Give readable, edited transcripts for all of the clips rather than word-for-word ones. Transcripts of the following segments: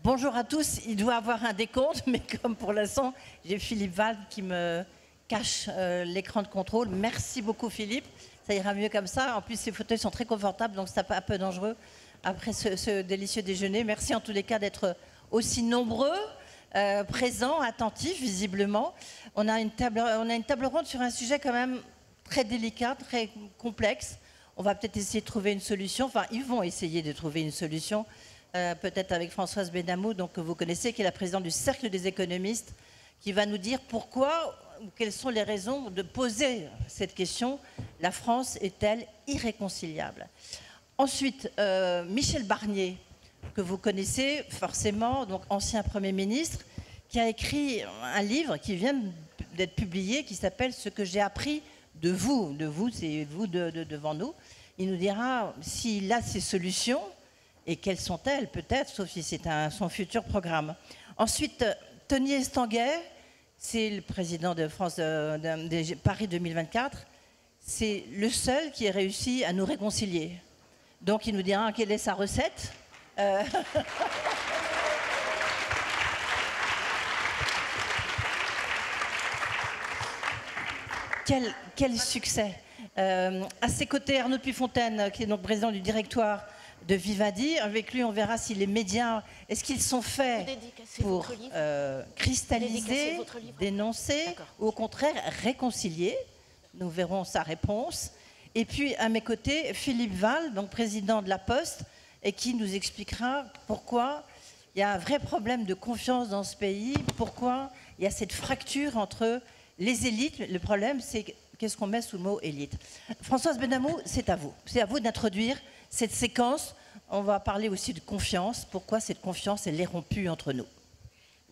Bonjour à tous, il doit avoir un décompte, mais comme pour l'instant, j'ai Philippe Val qui me cache l'écran de contrôle. Merci beaucoup Philippe, ça ira mieux comme ça. En plus, ces fauteuils sont très confortables, donc c'est un peu dangereux après ce délicieux déjeuner. Merci en tous les cas d'être aussi nombreux, présents, attentifs visiblement. On a une table ronde sur un sujet quand même très délicat, très complexe. On va peut-être essayer de trouver une solution, enfin ils vont essayer de trouver une solution, peut-être avec Françoise Benamou, donc, que vous connaissez, qui est la présidente du Cercle des économistes, qui va nous dire pourquoi, ou quelles sont les raisons de poser cette question. La France est-elle irréconciliable? Ensuite, Michel Barnier, que vous connaissez forcément, donc ancien Premier ministre, qui a écrit un livre qui vient d'être publié, qui s'appelle « Ce que j'ai appris de vous ». De vous, c'est vous devant nous. Il nous dira s'il a ces solutions et quelles sont-elles, peut-être, sauf si c'est son futur programme. Ensuite, Tony Estanguet, c'est le président de France, de Paris 2024. C'est le seul qui ait réussi à nous réconcilier. Donc, il nous dira quelle est sa recette. Quel succès. À ses côtés, Arnaud Puyfontaine, qui est donc président du directoire de Vivaldi. Avec lui, on verra si les médias, est-ce qu'ils sont faits pour cristalliser, dénoncer, ou au contraire réconcilier. Nous verrons sa réponse. Et puis, à mes côtés, Philippe Val, donc président de la Poste, et qui nous expliquera pourquoi il y a un vrai problème de confiance dans ce pays, pourquoi il y a cette fracture entre les élites. Le problème, c'est qu'est-ce qu'on met sous le mot élite. Françoise Benamou, c'est à vous. C'est à vous d'introduire cette séquence. On va parler aussi de confiance. Pourquoi cette confiance, elle est rompue entre nous?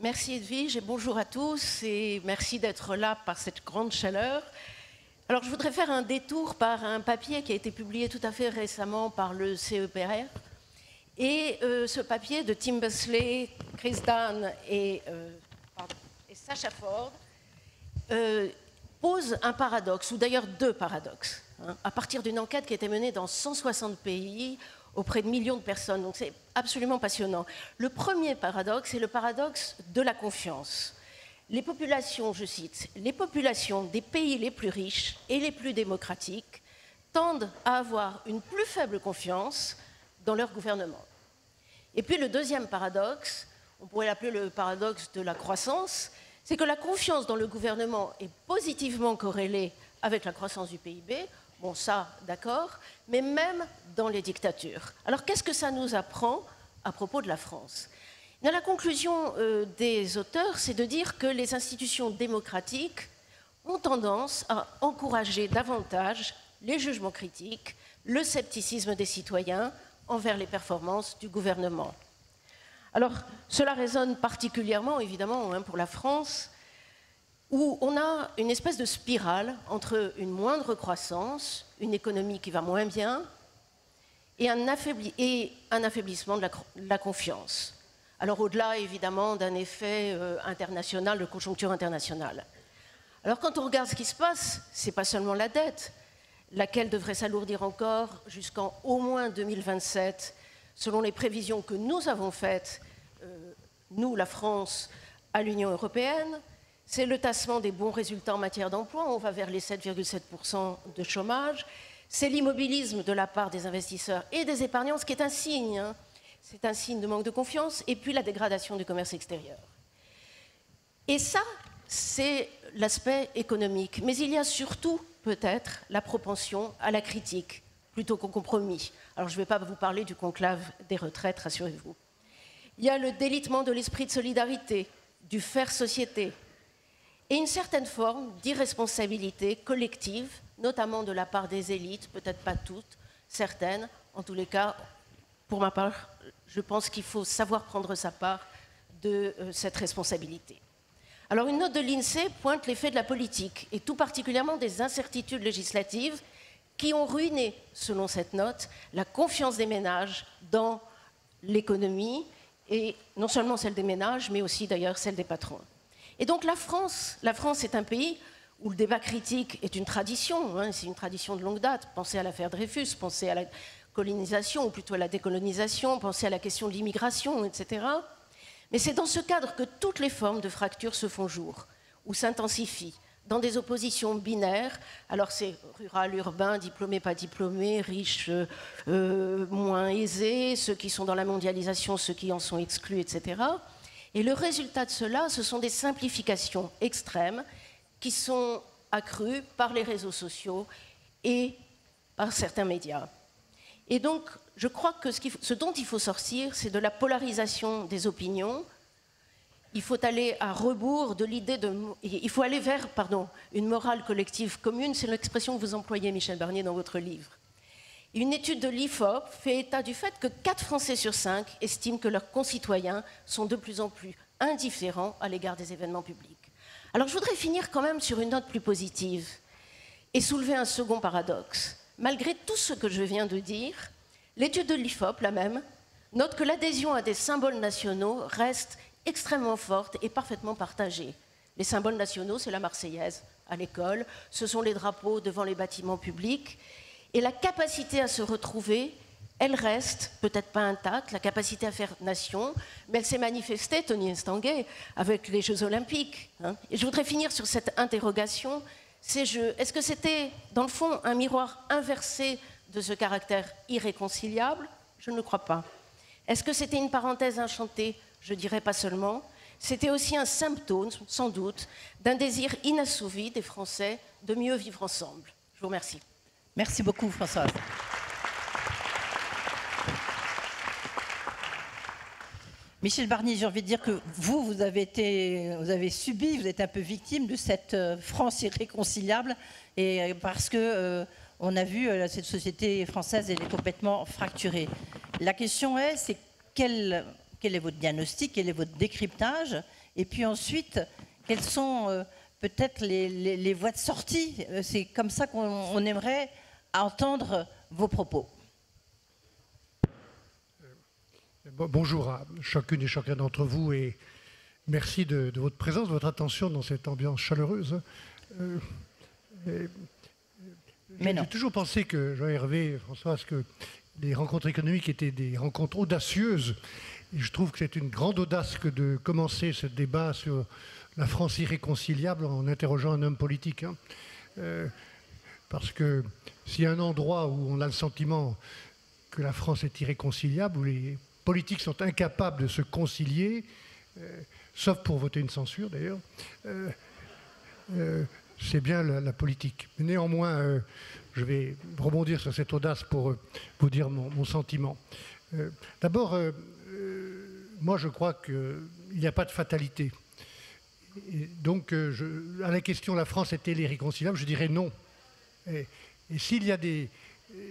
Merci Edwige et bonjour à tous et merci d'être là par cette grande chaleur. Alors je voudrais faire un détour par un papier qui a été publié tout à fait récemment par le CEPR. Et ce papier de Tim Busley, Chris Dunn et Sacha Ford pose un paradoxe, ou d'ailleurs deux paradoxes, hein, à partir d'une enquête qui a été menée dans 160 pays auprès de millions de personnes. Donc c'est absolument passionnant. Le premier paradoxe, c'est le paradoxe de la confiance. Les populations, je cite, les populations des pays les plus riches et les plus démocratiques tendent à avoir une plus faible confiance dans leur gouvernement. Et puis le deuxième paradoxe, on pourrait l'appeler le paradoxe de la croissance, c'est que la confiance dans le gouvernement est positivement corrélée avec la croissance du PIB, bon ça d'accord, mais même dans les dictatures. Alors qu'est-ce que ça nous apprend à propos de la France? La conclusion des auteurs, c'est de dire que les institutions démocratiques ont tendance à encourager davantage les jugements critiques, le scepticisme des citoyens envers les performances du gouvernement. Alors, cela résonne particulièrement, évidemment, hein, pour la France, où on a une espèce de spirale entre une moindre croissance, une économie qui va moins bien, et un affaiblissement de la confiance. Alors, au-delà, évidemment, d'un effet international, de conjoncture internationale. Alors, quand on regarde ce qui se passe, ce n'est pas seulement la dette, laquelle devrait s'alourdir encore jusqu'en au moins 2027, selon les prévisions que nous avons faites, nous, la France, à l'Union européenne. C'est le tassement des bons résultats en matière d'emploi, on va vers les 7,7% de chômage. C'est l'immobilisme de la part des investisseurs et des épargnants, ce qui est un signe, hein. C'est un signe de manque de confiance, et puis la dégradation du commerce extérieur. Et ça, c'est l'aspect économique. Mais il y a surtout, peut-être, la propension à la critique, plutôt qu'au compromis. Alors, je ne vais pas vous parler du conclave des retraites, rassurez-vous. Il y a le délitement de l'esprit de solidarité, du faire société, et une certaine forme d'irresponsabilité collective, notamment de la part des élites, peut-être pas toutes, certaines, en tous les cas, pour ma part, je pense qu'il faut savoir prendre sa part de cette responsabilité. Alors, une note de l'INSEE pointe l'effet de la politique, et tout particulièrement des incertitudes législatives qui ont ruiné, selon cette note, la confiance des ménages dans l'économie, et non seulement celle des ménages, mais aussi d'ailleurs celle des patrons. Et donc la France est un pays où le débat critique est une tradition, hein, c'est une tradition de longue date. Pensez à l'affaire Dreyfus, pensez à la colonisation, ou plutôt à la décolonisation, pensez à la question de l'immigration, etc. Mais c'est dans ce cadre que toutes les formes de fracture se font jour, ou s'intensifient, dans des oppositions binaires. Alors c'est rural, urbain, diplômé, pas diplômé, riche, moins aisé, ceux qui sont dans la mondialisation, ceux qui en sont exclus, etc. Et le résultat de cela, ce sont des simplifications extrêmes qui sont accrues par les réseaux sociaux et par certains médias. Et donc, je crois que ce dont il faut sortir, c'est de la polarisation des opinions. Il faut aller à rebours de l'idée de... Il faut aller vers, une morale collective commune. C'est l'expression que vous employez, Michel Barnier, dans votre livre. Une étude de l'IFOP fait état du fait que 4 Français sur 5 estiment que leurs concitoyens sont de plus en plus indifférents à l'égard des événements publics. Alors, je voudrais finir quand même sur une note plus positive et soulever un second paradoxe. Malgré tout ce que je viens de dire, l'étude de l'IFOP, la même, note que l'adhésion à des symboles nationaux reste extrêmement forte et parfaitement partagée. Les symboles nationaux, c'est la Marseillaise à l'école, ce sont les drapeaux devant les bâtiments publics, et la capacité à se retrouver, elle reste peut-être pas intacte, la capacité à faire nation, mais elle s'est manifestée, Tony Estanguet, avec les Jeux Olympiques. Et je voudrais finir sur cette interrogation, ces Jeux, est-ce que c'était, dans le fond, un miroir inversé de ce caractère irréconciliable? Je ne le crois pas. Est-ce que c'était une parenthèse enchantée? Je dirais pas seulement. C'était aussi un symptôme, sans doute, d'un désir inassouvi des Français de mieux vivre ensemble. Je vous remercie. Merci beaucoup, Françoise. Michel Barnier, j'ai envie de dire que vous avez subi, vous êtes un peu victime de cette France irréconciliable, et parce que on a vu cette société française, elle est complètement fracturée. La question c'est quel est votre diagnostic, quel est votre décryptage, et puis ensuite, quelles sont peut-être les voies de sortie. C'est comme ça qu'on aimerait entendre vos propos. Bonjour à chacune et chacun d'entre vous et merci de votre présence, de votre attention dans cette ambiance chaleureuse. J'ai toujours pensé que, Jean-Hervé, Françoise, que les rencontres économiques étaient des rencontres audacieuses. Et je trouve que c'est une grande audace que de commencer ce débat sur la France irréconciliable en interrogeant un homme politique. Parce que s'il y a un endroit où on a le sentiment que la France est irréconciliable, où les politiques sont incapables de se concilier, sauf pour voter une censure d'ailleurs, c'est bien la politique. Mais néanmoins, je vais rebondir sur cette audace pour vous dire mon sentiment. D'abord, moi je crois qu'il n'y a pas de fatalité. Et donc, à la question « la France est-elle irréconciliable ?» je dirais non. Et s'il y a des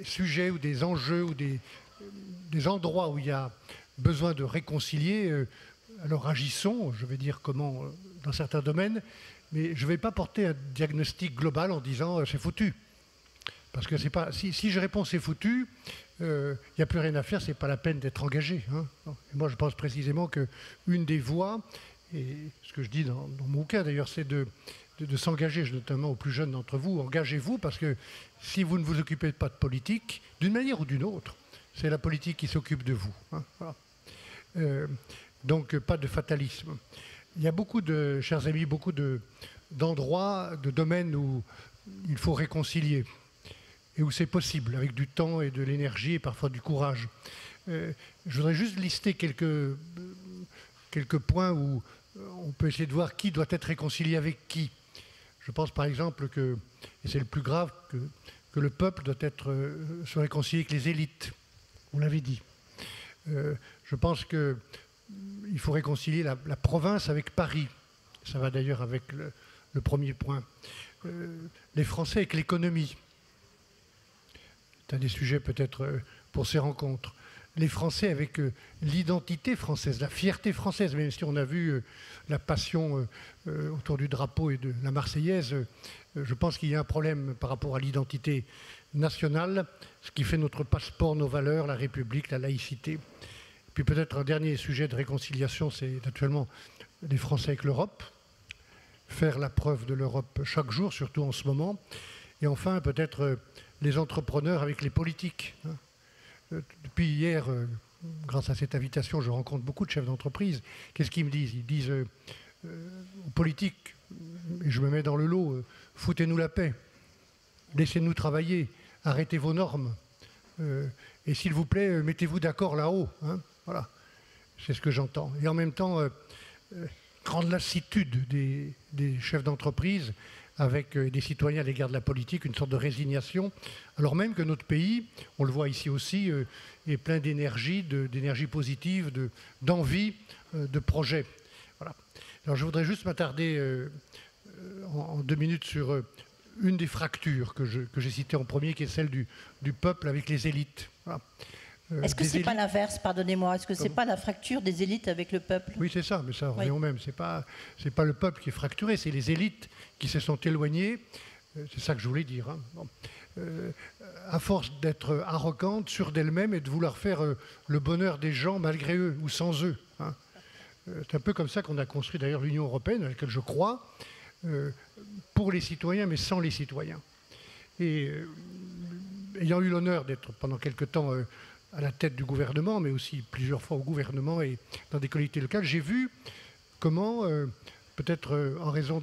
sujets ou des enjeux ou des endroits où il y a besoin de réconcilier, alors agissons, je vais dire comment dans certains domaines, mais je ne vais pas porter un diagnostic global en disant c'est foutu. Parce que c'est pas, si je réponds c'est foutu, il n'y a plus rien à faire, c'est pas la peine d'être engagé. Et moi je pense précisément qu'une des voies, et ce que je dis dans mon cas d'ailleurs, c'est de s'engager, notamment aux plus jeunes d'entre vous, engagez-vous, parce que si vous ne vous occupez pas de politique, d'une manière ou d'une autre, c'est la politique qui s'occupe de vous. Voilà. Donc pas de fatalisme. Il y a beaucoup de, chers amis, beaucoup d'endroits, de domaines où il faut réconcilier et où c'est possible, avec du temps et de l'énergie et parfois du courage. Je voudrais juste lister quelques points où on peut essayer de voir qui doit être réconcilié avec qui. Je pense par exemple que, et c'est le plus grave, que le peuple doit se réconcilier avec les élites. Vous l'avez dit. Je pense qu'il faut réconcilier la province avec Paris. Ça va d'ailleurs avec le premier point. Les Français avec l'économie. C'est un des sujets peut-être pour ces rencontres. Les Français avec l'identité française, la fierté française, même si on a vu la passion autour du drapeau et de la Marseillaise, je pense qu'il y a un problème par rapport à l'identité nationale, ce qui fait notre passeport, nos valeurs, la République, la laïcité. Puis peut-être un dernier sujet de réconciliation, c'est naturellement les Français avec l'Europe, faire la preuve de l'Europe chaque jour, surtout en ce moment. Et enfin, peut-être les entrepreneurs avec les politiques. Depuis hier, grâce à cette invitation, je rencontre beaucoup de chefs d'entreprise. Qu'est-ce qu'ils me disent? Ils disent aux politiques, et je me mets dans le lot, foutez-nous la paix, laissez-nous travailler, arrêtez vos normes, et s'il vous plaît, mettez-vous d'accord là-haut. Hein, voilà, c'est ce que j'entends. Et en même temps, grande lassitude des chefs d'entreprise avec des citoyens à l'égard de la politique, une sorte de résignation, alors même que notre pays, on le voit ici aussi, est plein d'énergie, d'énergie positive, d'envie, de projets. Voilà. Alors je voudrais juste m'attarder en 2 minutes sur une des fractures que j'ai citées en premier, qui est celle du peuple avec les élites. Voilà. Est-ce que ce n'est pas l'inverse, pardonnez-moi? Est-ce que ce n'est pas la fracture des élites avec le peuple? Oui, c'est ça, mais ça revient au même. C'est pas le peuple qui est fracturé, c'est les élites qui se sont éloignées. C'est ça que je voulais dire. Hein. Bon. À force d'être arrogantes, sûres d'elles-mêmes et de vouloir faire le bonheur des gens malgré eux ou sans eux. Hein. C'est un peu comme ça qu'on a construit d'ailleurs l'Union européenne, à laquelle je crois, pour les citoyens, mais sans les citoyens. Et ayant eu l'honneur d'être pendant quelque temps à la tête du gouvernement, mais aussi plusieurs fois au gouvernement et dans des collectivités locales, j'ai vu comment, peut-être en raison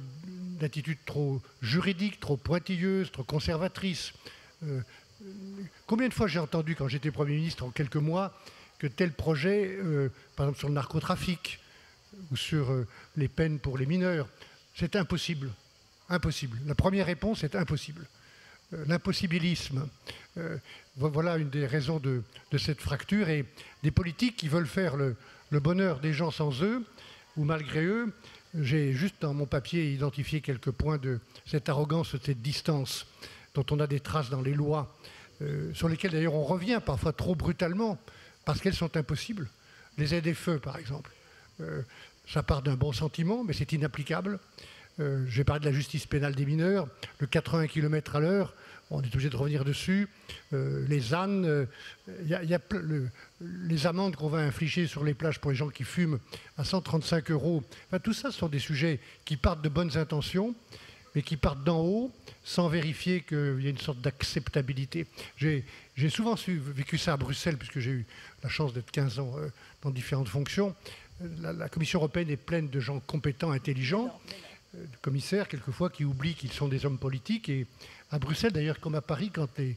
d'attitudes trop juridiques, trop pointilleuses, trop conservatrices, combien de fois j'ai entendu, quand j'étais Premier ministre en quelques mois, que tel projet, par exemple sur le narcotrafic ou sur les peines pour les mineurs, c'est impossible. Impossible. La première réponse est impossible. L'impossibilisme, voilà une des raisons de cette fracture, et des politiques qui veulent faire le bonheur des gens sans eux ou malgré eux. J'ai juste dans mon papier identifié quelques points de cette arrogance, de cette distance dont on a des traces dans les lois, sur lesquelles d'ailleurs on revient parfois trop brutalement parce qu'elles sont impossibles. Les aides-feux par exemple, ça part d'un bon sentiment mais c'est inapplicable. J'ai parlé de la justice pénale des mineurs, le 80 km à l'heure, on est obligé de revenir dessus. Les ânes, les amendes qu'on va infliger sur les plages pour les gens qui fument à 135 €. Enfin, tout ça, ce sont des sujets qui partent de bonnes intentions, mais qui partent d'en haut, sans vérifier qu'il y a une sorte d'acceptabilité. J'ai souvent vécu ça à Bruxelles, puisque j'ai eu la chance d'être 15 ans dans différentes fonctions. La Commission européenne est pleine de gens compétents, intelligents, de commissaires quelquefois qui oublient qu'ils sont des hommes politiques. Et à Bruxelles, d'ailleurs, comme à Paris, quand les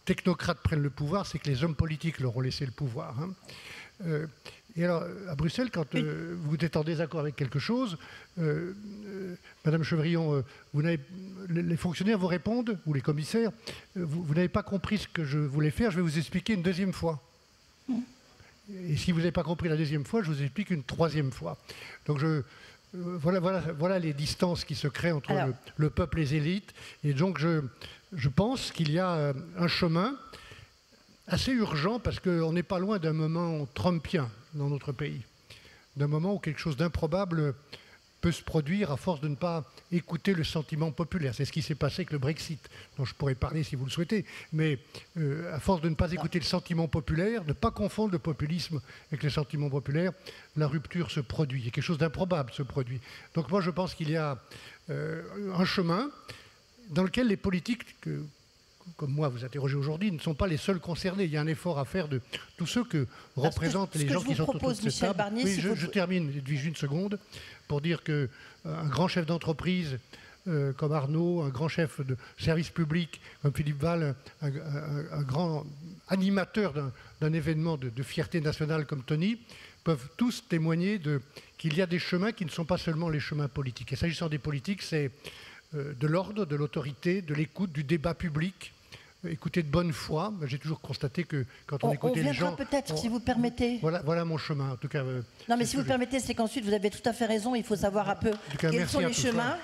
technocrates prennent le pouvoir, c'est que les hommes politiques leur ont laissé le pouvoir. Hein. Et alors, à Bruxelles, quand vous êtes en désaccord avec quelque chose, Madame Chevrillon, les fonctionnaires vous répondent, ou les commissaires, vous n'avez pas compris ce que je voulais faire, je vais vous expliquer une deuxième fois. Et si vous n'avez pas compris la deuxième fois, je vous explique une troisième fois. Donc voilà les distances qui se créent entre le peuple et les élites. Et donc je pense qu'il y a un chemin assez urgent, parce qu'on n'est pas loin d'un moment trumpien dans notre pays, d'un moment où quelque chose d'improbable peut se produire à force de ne pas écouter le sentiment populaire. C'est ce qui s'est passé avec le Brexit, dont je pourrais parler si vous le souhaitez, mais à force de ne pas écouter le sentiment populaire, de ne pas confondre le populisme avec le sentiment populaire, la rupture se produit, et quelque chose d'improbable se produit. Donc moi je pense qu'il y a un chemin dans lequel les politiques, comme moi vous interrogez aujourd'hui, ne sont pas les seuls concernés. Il y a un effort à faire de tous ceux que représentent les gens qui sont autour de cette table. Barnier, oui, je termine, Edwige, une seconde, pour dire qu'un grand chef d'entreprise comme Arnaud, un grand chef de service public comme Philippe Val, un grand animateur d'un événement de fierté nationale comme Tony, peuvent tous témoigner qu'il y a des chemins qui ne sont pas seulement les chemins politiques. Et s'agissant des politiques, c'est de l'ordre, de l'autorité, de l'écoute, du débat public, écouter de bonne foi. J'ai toujours constaté que quand on écoutait les gens... peut-être, si vous permettez. Voilà mon chemin, en tout cas. Non, mais si vous permettez, c'est qu'ensuite, vous avez tout à fait raison, il faut savoir un peu quels sont les chemins.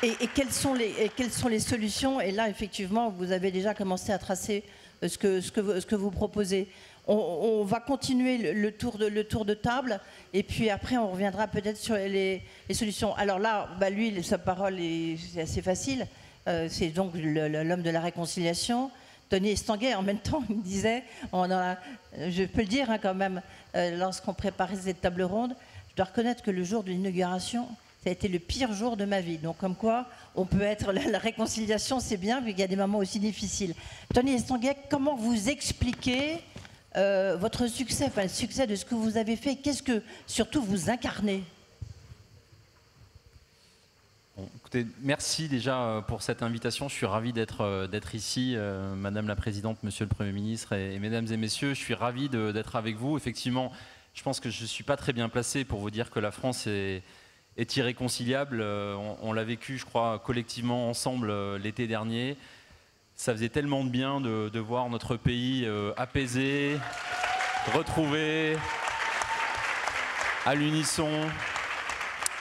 Et quelles sont les solutions. Et là, effectivement, vous avez déjà commencé à tracer ce que vous proposez. On va continuer le tour de table, et puis après on reviendra peut-être sur les solutions. Alors là, lui, sa parole c'est assez facile. C'est donc l'homme de la réconciliation. Tony Estanguet, en même temps, il me disait, je peux le dire quand même, lorsqu'on préparait cette table ronde, je dois reconnaître que le jour de l'inauguration, ça a été le pire jour de ma vie. Donc comme quoi, on peut être, la réconciliation c'est bien, mais il y a des moments aussi difficiles. Tony Estanguet, comment vous expliquez votre succès, enfin le succès de ce que vous avez fait, qu'est-ce que surtout vous incarnez? Bon, écoutez, merci déjà pour cette invitation. Je suis ravi d'être ici, Madame la Présidente, Monsieur le Premier ministre et Mesdames et Messieurs. Je suis ravi d'être avec vous. Effectivement, je pense que je ne suis pas très bien placé pour vous dire que la France est irréconciliable. On l'a vécu, je crois, collectivement ensemble l'été dernier. Ça faisait tellement de bien de voir notre pays apaisé, retrouvé, à l'unisson.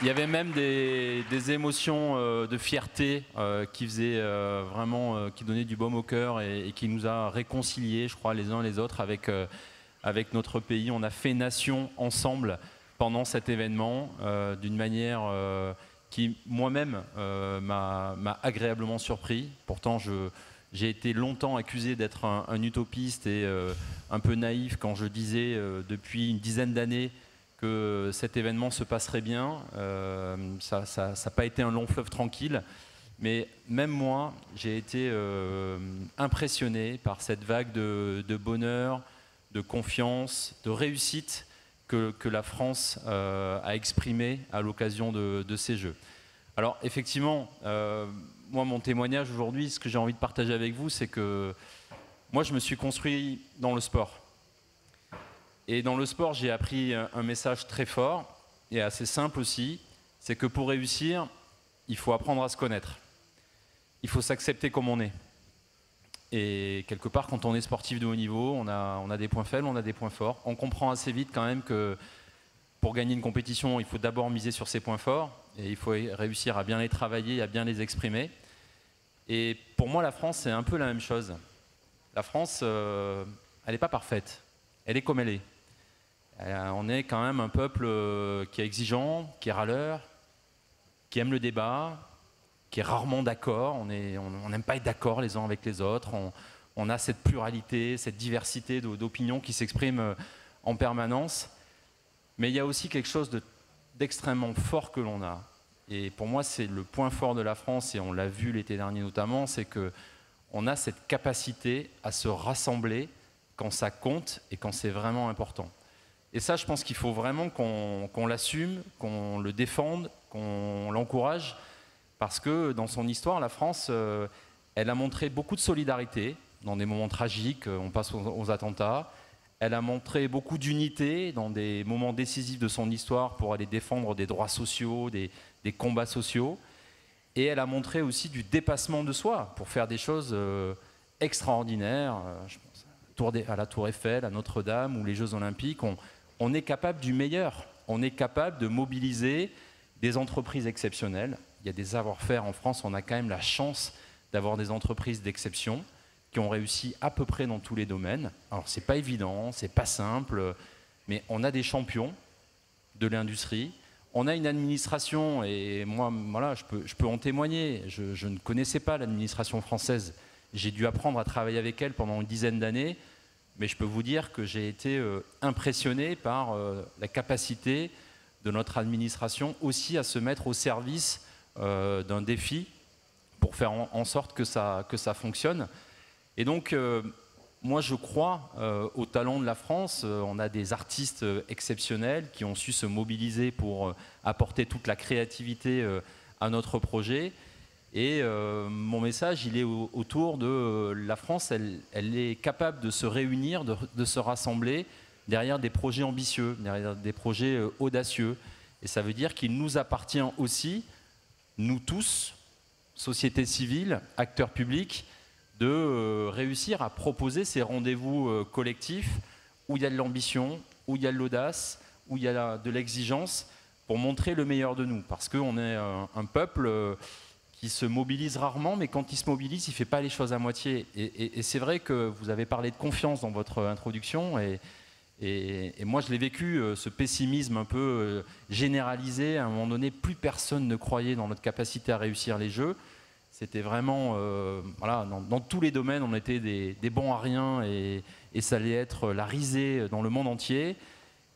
Il y avait même des émotions de fierté qui faisaient vraiment, qui donnaient du baume au cœur et qui nous a réconciliés, je crois, les uns les autres avec notre pays. On a fait nation ensemble pendant cet événement d'une manière qui, moi-même, m'a agréablement surpris. Pourtant, j'ai été longtemps accusé d'être un utopiste et un peu naïf quand je disais depuis une dizaine d'années que cet événement se passerait bien. Ça n'a pas été un long fleuve tranquille, mais même moi, j'ai été impressionné par cette vague de bonheur, de confiance, de réussite que la France a exprimée à l'occasion de ces Jeux. Alors effectivement, moi mon témoignage aujourd'hui, ce que j'ai envie de partager avec vous, c'est que moi je me suis construit dans le sport. Et dans le sport, j'ai appris un message très fort et assez simple aussi, c'est que pour réussir, il faut apprendre à se connaître. Il faut s'accepter comme on est. Et quelque part, quand on est sportif de haut niveau, on a des points faibles, on a des points forts. On comprend assez vite quand même que pour gagner une compétition, il faut d'abord miser sur ses points forts et il faut réussir à bien les travailler, à bien les exprimer. Et pour moi, la France, c'est un peu la même chose. La France, elle n'est pas parfaite. Elle est comme elle est. On est quand même un peuple qui est exigeant, qui est râleur, qui aime le débat, qui est rarement d'accord. On n'aime pas être d'accord les uns avec les autres. On a cette pluralité, cette diversité d'opinions qui s'expriment en permanence. Mais il y a aussi quelque chose d'extrêmement fort que l'on a. Et pour moi, c'est le point fort de la France, et on l'a vu l'été dernier notamment, c'est qu'on a cette capacité à se rassembler quand ça compte et quand c'est vraiment important. Et ça, je pense qu'il faut vraiment qu'on l'assume, qu'on le défende, qu'on l'encourage, parce que dans son histoire, la France, elle a montré beaucoup de solidarité dans des moments tragiques, on passe aux attentats. Elle a montré beaucoup d'unité dans des moments décisifs de son histoire pour aller défendre des droits sociaux, des combats sociaux. Et elle a montré aussi du dépassement de soi pour faire des choses extraordinaires. Je pense à la Tour Eiffel, à Notre-Dame ou les Jeux Olympiques. On est capable du meilleur. On est capable de mobiliser des entreprises exceptionnelles. Il y a des savoir-faire en France. On a quand même la chance d'avoir des entreprises d'exception qui ont réussi à peu près dans tous les domaines. Alors, c'est pas évident, c'est pas simple, mais on a des champions de l'industrie. On a une administration, et moi, voilà, je peux en témoigner. Je ne connaissais pas l'administration française. J'ai dû apprendre à travailler avec elle pendant une dizaine d'années, mais je peux vous dire que j'ai été impressionné par la capacité de notre administration aussi à se mettre au service d'un défi pour faire en sorte que ça fonctionne. Et donc, moi, je crois au talent de la France. On a des artistes exceptionnels qui ont su se mobiliser pour apporter toute la créativité à notre projet. Et mon message, il est autour de la France. Elle est capable de se réunir, de se rassembler derrière des projets ambitieux, derrière des projets audacieux. Et ça veut dire qu'il nous appartient aussi, nous tous, société civile, acteurs publics, de réussir à proposer ces rendez-vous collectifs où il y a de l'ambition, où il y a de l'audace, où il y a de l'exigence pour montrer le meilleur de nous. Parce qu'on est un peuple qui se mobilise rarement, mais quand il se mobilise, il ne fait pas les choses à moitié. Et c'est vrai que vous avez parlé de confiance dans votre introduction, et moi je l'ai vécu, ce pessimisme un peu généralisé. À un moment donné, plus personne ne croyait dans notre capacité à réussir les Jeux. C'était vraiment, voilà, dans tous les domaines, on était des bons à rien et ça allait être la risée dans le monde entier.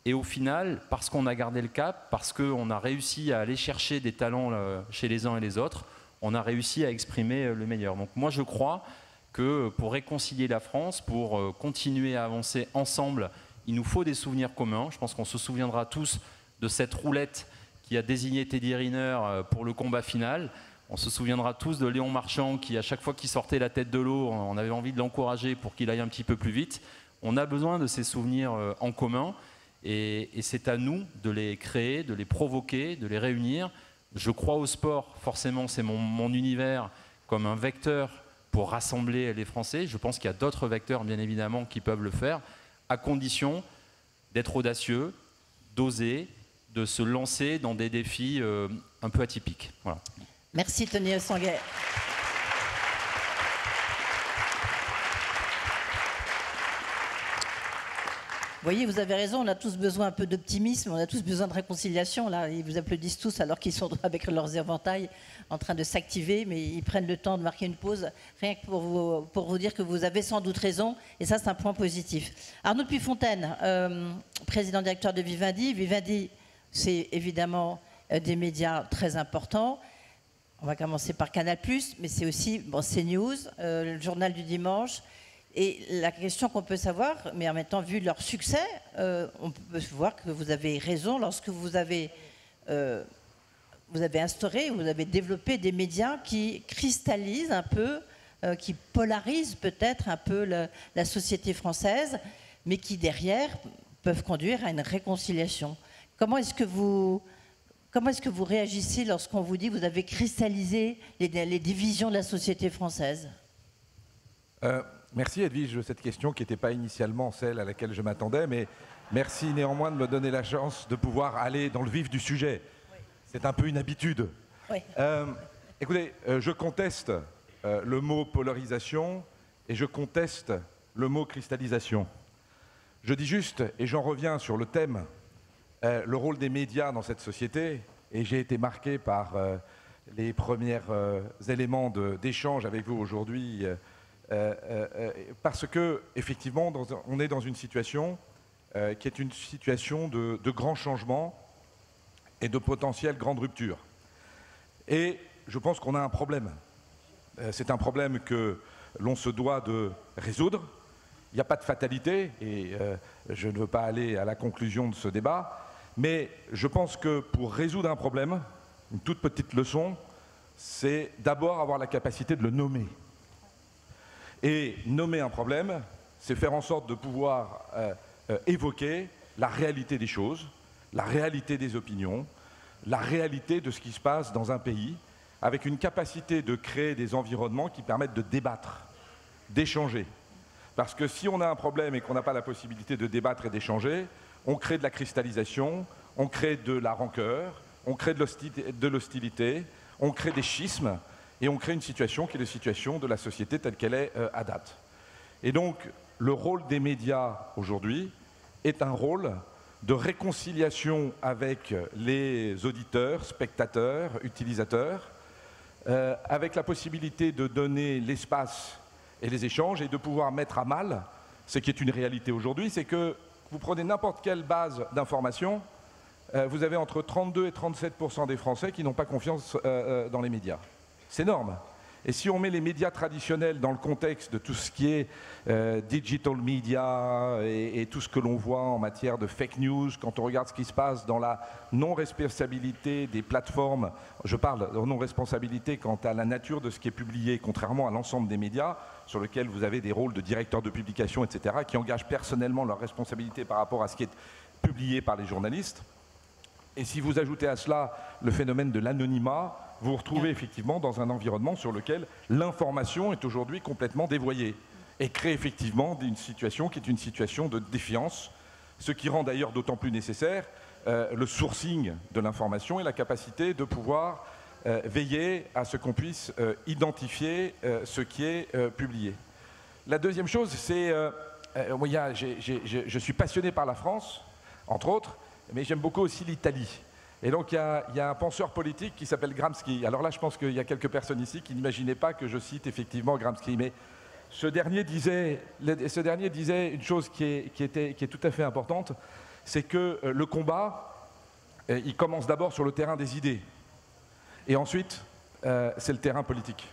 Et au final, parce qu'on a gardé le cap, parce qu'on a réussi à aller chercher des talents chez les uns et les autres, on a réussi à exprimer le meilleur. Donc moi je crois que pour réconcilier la France, pour continuer à avancer ensemble, il nous faut des souvenirs communs. Je pense qu'on se souviendra tous de cette roulette qui a désigné Teddy Riner pour le combat final. On se souviendra tous de Léon Marchand qui, à chaque fois qu'il sortait la tête de l'eau, on avait envie de l'encourager pour qu'il aille un petit peu plus vite. On a besoin de ces souvenirs en commun et c'est à nous de les créer, de les provoquer, de les réunir. Je crois au sport, forcément c'est mon univers, comme un vecteur pour rassembler les Français. Je pense qu'il y a d'autres vecteurs, bien évidemment, qui peuvent le faire, à condition d'être audacieux, d'oser, de se lancer dans des défis un peu atypiques. Voilà. Merci Tony Estanguet. Vous voyez, vous avez raison, on a tous besoin un peu d'optimisme, on a tous besoin de réconciliation. Là, ils vous applaudissent tous alors qu'ils sont avec leurs éventails en train de s'activer, mais ils prennent le temps de marquer une pause, rien que pour vous dire que vous avez sans doute raison, et ça c'est un point positif. Arnaud Puyfontaine, président directeur de Vivendi. Vivendi, c'est évidemment des médias très importants. On va commencer par Canal+, mais c'est aussi CNews, le journal du dimanche. Et la question qu'on peut savoir, mais en même temps, vu leur succès, on peut voir que vous avez raison lorsque vous avez instauré, vous avez développé des médias qui cristallisent un peu, qui polarisent peut-être un peu la société française, mais qui derrière peuvent conduire à une réconciliation. Comment est-ce que vous réagissez lorsqu'on vous dit que vous avez cristallisé les divisions de la société française ? Merci Edwige de cette question qui n'était pas initialement celle à laquelle je m'attendais, mais merci néanmoins de me donner la chance de pouvoir aller dans le vif du sujet. Oui. C'est un peu une habitude. Oui. Écoutez, je conteste le mot polarisation et je conteste le mot cristallisation. Je dis juste, et j'en reviens sur le thème, le rôle des médias dans cette société, et j'ai été marqué par les premiers éléments d'échange avec vous aujourd'hui, parce que effectivement on est dans une situation qui est une situation de grands changements et de potentielles grandes ruptures. Et je pense qu'on a un problème. C'est un problème que l'on se doit de résoudre. Il n'y a pas de fatalité, et je ne veux pas aller à la conclusion de ce débat, mais je pense que pour résoudre un problème, une toute petite leçon, c'est d'abord avoir la capacité de le nommer. Et nommer un problème, c'est faire en sorte de pouvoir évoquer la réalité des choses, la réalité des opinions, la réalité de ce qui se passe dans un pays, avec une capacité de créer des environnements qui permettent de débattre, d'échanger. Parce que si on a un problème et qu'on n'a pas la possibilité de débattre et d'échanger, on crée de la cristallisation, on crée de la rancœur, on crée de l'hostilité, on crée des schismes, et on crée une situation qui est la situation de la société telle qu'elle est à date. Et donc, le rôle des médias aujourd'hui est un rôle de réconciliation avec les auditeurs, spectateurs, utilisateurs, avec la possibilité de donner l'espace et les échanges et de pouvoir mettre à mal ce qui est une réalité aujourd'hui, c'est que vous prenez n'importe quelle base d'information, vous avez entre 32 et 37% des Français qui n'ont pas confiance dans les médias. C'est énorme. Et si on met les médias traditionnels dans le contexte de tout ce qui est digital media et tout ce que l'on voit en matière de fake news, quand on regarde ce qui se passe dans la non-responsabilité des plateformes, je parle de non-responsabilité quant à la nature de ce qui est publié, contrairement à l'ensemble des médias, sur lesquels vous avez des rôles de directeurs de publication, etc., qui engagent personnellement leurs responsabilités par rapport à ce qui est publié par les journalistes. Et si vous ajoutez à cela le phénomène de l'anonymat, vous vous retrouvez effectivement dans un environnement sur lequel l'information est aujourd'hui complètement dévoyée et crée effectivement une situation qui est une situation de défiance, ce qui rend d'ailleurs d'autant plus nécessaire le sourcing de l'information et la capacité de pouvoir veiller à ce qu'on puisse identifier ce qui est publié. La deuxième chose, c'est je suis passionné par la France, entre autres, mais j'aime beaucoup aussi l'Italie. Et donc il y a un penseur politique qui s'appelle Gramsci. Alors là, je pense qu'il y a quelques personnes ici qui n'imaginaient pas que je cite effectivement Gramsci. Mais ce dernier disait une chose qui est tout à fait importante. c'est que le combat, il commence d'abord sur le terrain des idées. Et ensuite, c'est le terrain politique.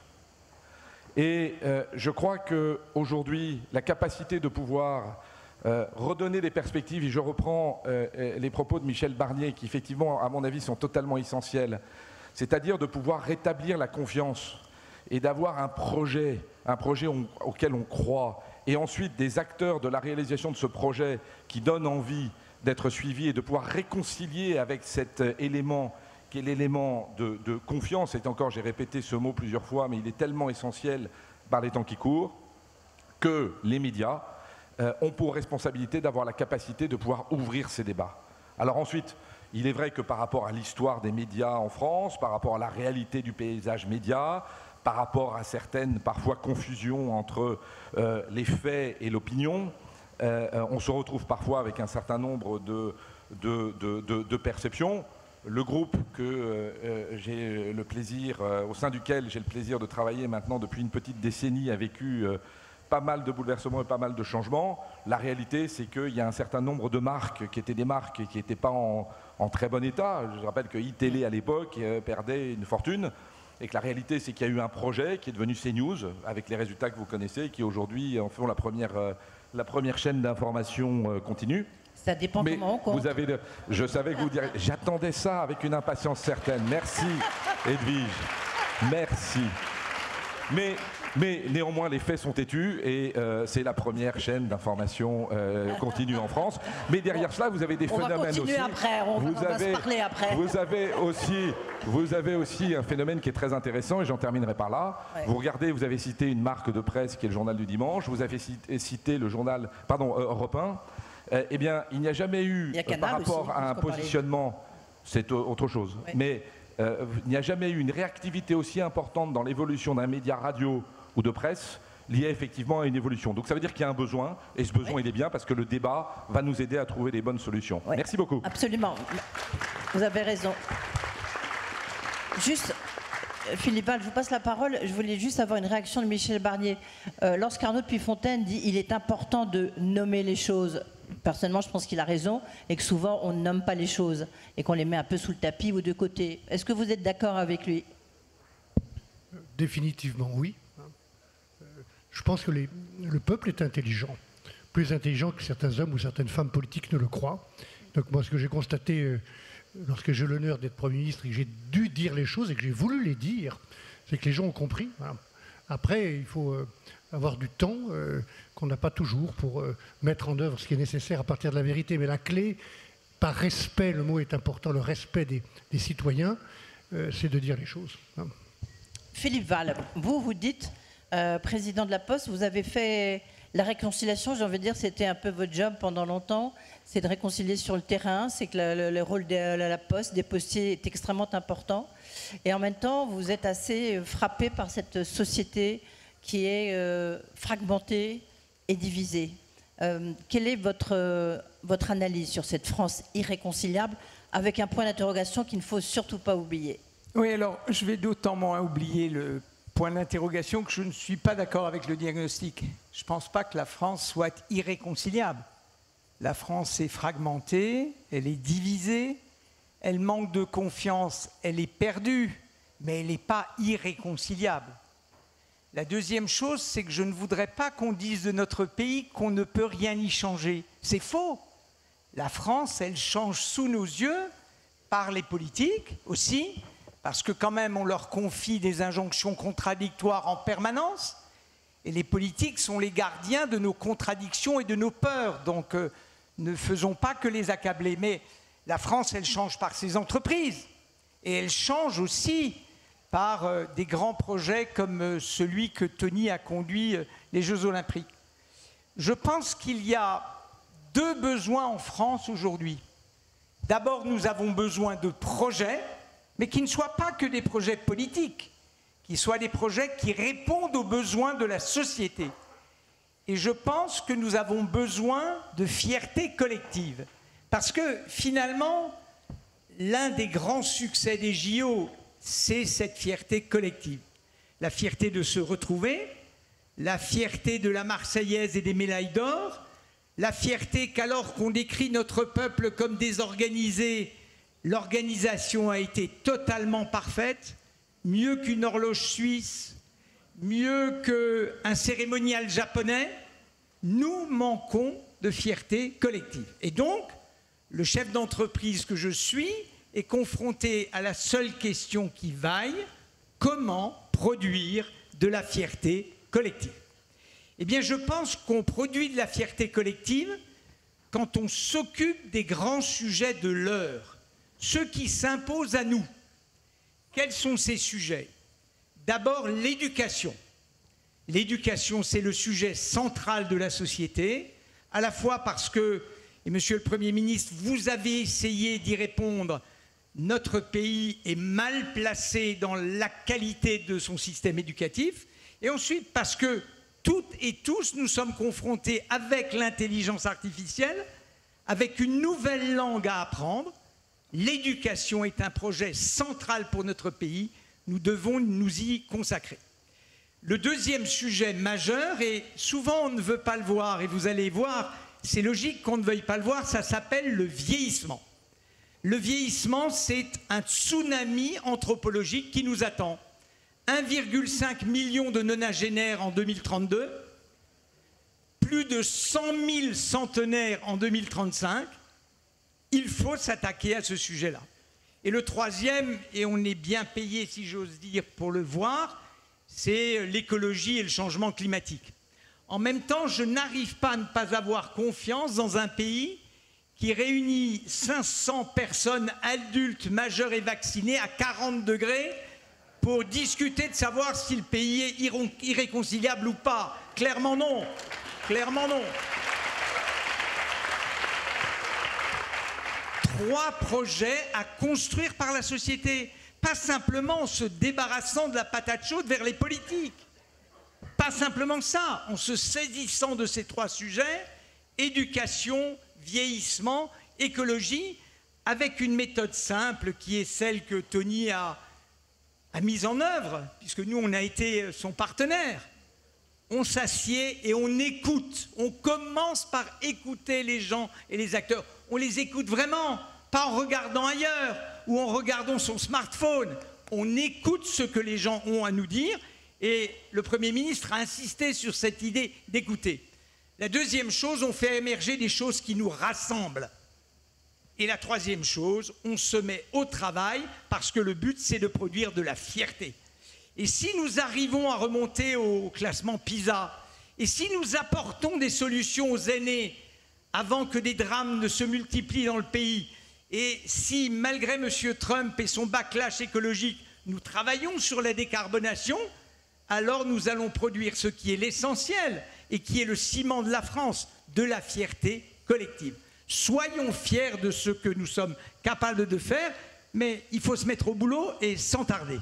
Et je crois qu'aujourd'hui, la capacité de pouvoir redonner des perspectives, et je reprends les propos de Michel Barnier, qui effectivement, à mon avis, sont totalement essentiels, c'est-à-dire de pouvoir rétablir la confiance et d'avoir un projet auquel on croit, et ensuite des acteurs de la réalisation de ce projet qui donnent envie d'être suivis et de pouvoir réconcilier avec cet élément qui est l'élément de confiance. Et encore, j'ai répété ce mot plusieurs fois, mais il est tellement essentiel par les temps qui courent, que les médias ont pour responsabilité d'avoir la capacité de pouvoir ouvrir ces débats. Alors ensuite, il est vrai que par rapport à l'histoire des médias en France, par rapport à la réalité du paysage média, par rapport à certaines, parfois, confusions entre les faits et l'opinion, on se retrouve parfois avec un certain nombre de perceptions. Le groupe j'ai le plaisir, au sein duquel j'ai le plaisir de travailler maintenant depuis une petite décennie, a vécu pas mal de bouleversements et pas mal de changements. La réalité, c'est qu'il y a un certain nombre de marques qui étaient des marques qui n'étaient pas en très bon état. Je rappelle que iTélé, à l'époque, perdait une fortune. Et que la réalité, c'est qu'il y a eu un projet qui est devenu CNews, avec les résultats que vous connaissez, qui aujourd'hui en font la première chaîne d'information continue. Ça dépend comment on compte. Je savais que vous diriez. J'attendais ça avec une impatience certaine. Merci, Edwige. Merci. Mais néanmoins, les faits sont têtus et c'est la première chaîne d'information continue en France. Mais derrière cela, vous avez des phénomènes aussi. On va continuer après, on va se parler après. Vous avez aussi un phénomène qui est très intéressant et j'en terminerai par là. Ouais. Vous regardez, vous avez cité une marque de presse qui est le Journal du Dimanche, vous avez cité le journal, Europe 1. Eh bien, il n'y a jamais eu, par rapport à un positionnement, c'est autre chose, oui. Mais il n'y a jamais eu une réactivité aussi importante dans l'évolution d'un média radio ou de presse lié effectivement à une évolution. Donc ça veut dire qu'il y a un besoin, et ce besoin, oui. Il est bien parce que le débat va nous aider à trouver les bonnes solutions. Oui. Merci beaucoup. Absolument. Vous avez raison. Juste, Philippe Val, je vous passe la parole. Je voulais juste avoir une réaction de Michel Barnier. Lorsqu'Arnaud de Puyfontaine dit qu'il est important de nommer les choses, personnellement, je pense qu'il a raison et que souvent, on ne nomme pas les choses et qu'on les met un peu sous le tapis ou de côté. Est-ce que vous êtes d'accord avec lui? Définitivement, oui. Je pense que le peuple est intelligent, plus intelligent que certains hommes ou certaines femmes politiques ne le croient. Donc moi, ce que j'ai constaté lorsque j'ai l'honneur d'être Premier ministre et que j'ai dû dire les choses et que j'ai voulu les dire, c'est que les gens ont compris. Voilà. Après, il faut avoir du temps qu'on n'a pas toujours pour mettre en œuvre ce qui est nécessaire à partir de la vérité. Mais la clé, par respect, le mot est important, le respect des citoyens, c'est de dire les choses. Hein. Philippe Val, vous dites, président de la Poste, vous avez fait la réconciliation, j'ai envie de dire, c'était un peu votre job pendant longtemps, c'est de réconcilier sur le terrain, c'est que le rôle de la Poste, des postiers est extrêmement important. Et en même temps, vous êtes assez frappé par cette société qui est fragmentée et divisée. Quelle est votre analyse sur cette France irréconciliable, avec un point d'interrogation qu'il ne faut surtout pas oublier? Oui, alors je vais d'autant moins oublier le point d'interrogation que je ne suis pas d'accord avec le diagnostic. Je ne pense pas que la France soit irréconciliable. La France est fragmentée, elle est divisée, elle manque de confiance, elle est perdue, mais elle n'est pas irréconciliable. La deuxième chose, c'est que je ne voudrais pas qu'on dise de notre pays qu'on ne peut rien y changer. C'est faux. La France, elle change sous nos yeux par les politiques aussi, parce que quand même on leur confie des injonctions contradictoires en permanence, et les politiques sont les gardiens de nos contradictions et de nos peurs, donc ne faisons pas que les accabler. Mais la France, elle change par ses entreprises, et elle change aussi par des grands projets comme celui que Tony a conduit, les Jeux Olympiques. Je pense qu'il y a deux besoins en France aujourd'hui. D'abord, nous avons besoin de projets, mais qui ne soient pas que des projets politiques, qui soient des projets qui répondent aux besoins de la société. Et je pense que nous avons besoin de fierté collective. Parce que finalement, l'un des grands succès des JO, c'est cette fierté collective. La fierté de se retrouver, la fierté de la Marseillaise et des médailles d'or, La fierté qu'alors qu'on décrit notre peuple comme désorganisé, l'organisation a été totalement parfaite, mieux qu'une horloge suisse, mieux qu'un cérémonial japonais. Nous manquons de fierté collective. Et donc, le chef d'entreprise que je suis est confronté à la seule question qui vaille: comment produire de la fierté collective? Eh bien, je pense qu'on produit de la fierté collective quand on s'occupe des grands sujets de l'heure, ceux qui s'imposent à nous. Quels sont ces sujets? D'abord, l'éducation. L'éducation, c'est le sujet central de la société, à la fois parce que, et Monsieur le Premier ministre, vous avez essayé d'y répondre, notre pays est mal placé dans la qualité de son système éducatif, et ensuite parce que toutes et tous, nous sommes confrontés avec l'intelligence artificielle, avec une nouvelle langue à apprendre. L'éducation est un projet central pour notre pays. Nous devons nous y consacrer. Le deuxième sujet majeur, et souvent on ne veut pas le voir, et vous allez voir, c'est logique qu'on ne veuille pas le voir, ça s'appelle le vieillissement. Le vieillissement, c'est un tsunami anthropologique qui nous attend. 1,5 million de nonagénaires en 2032, plus de 100 000 centenaires en 2035. Il faut s'attaquer à ce sujet-là. Et le troisième, et on est bien payé, si j'ose dire, pour le voir, c'est l'écologie et le changement climatique. En même temps, je n'arrive pas à ne pas avoir confiance dans un pays qui réunit 500 personnes adultes, majeures et vaccinées à 40 degrés pour discuter de savoir si le pays est irréconciliable ou pas. Clairement non. Clairement non. 3 projets à construire par la société. Pas simplement en se débarrassant de la patate chaude vers les politiques. Pas simplement ça, en se saisissant de ces 3 sujets, éducation, vieillissement, écologie, avec une méthode simple qui est celle que Tony a mise en œuvre, puisque nous, on a été son partenaire. On s'assied et on écoute. On commence par écouter les gens et les acteurs. On les écoute vraiment, pas en regardant ailleurs ou en regardant son smartphone. On écoute ce que les gens ont à nous dire, et le Premier ministre a insisté sur cette idée d'écouter. La deuxième chose, on fait émerger des choses qui nous rassemblent. Et la troisième chose, on se met au travail parce que le but, c'est de produire de la fierté. Et si nous arrivons à remonter au classement PISA, et si nous apportons des solutions aux aînés avant que des drames ne se multiplient dans le pays, et si, malgré M. Trump et son backlash écologique, nous travaillons sur la décarbonation, alors nous allons produire ce qui est l'essentiel et qui est le ciment de la France, de la fierté collective. Soyons fiers de ce que nous sommes capables de faire, mais il faut se mettre au boulot et sans tarder.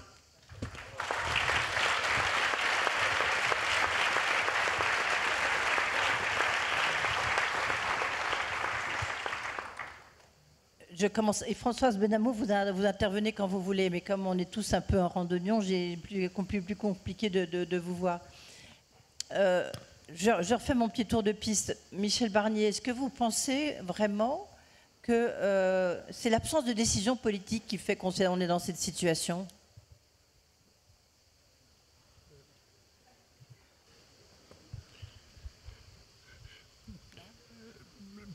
Je commence. Et Françoise Benamou, vous intervenez quand vous voulez, mais comme on est tous un peu en randonnion, j'ai plus compliqué de vous voir. Je refais mon petit tour de piste. Michel Barnier, est-ce que vous pensez vraiment que c'est l'absence de décision politique qui fait qu'on est dans cette situation ?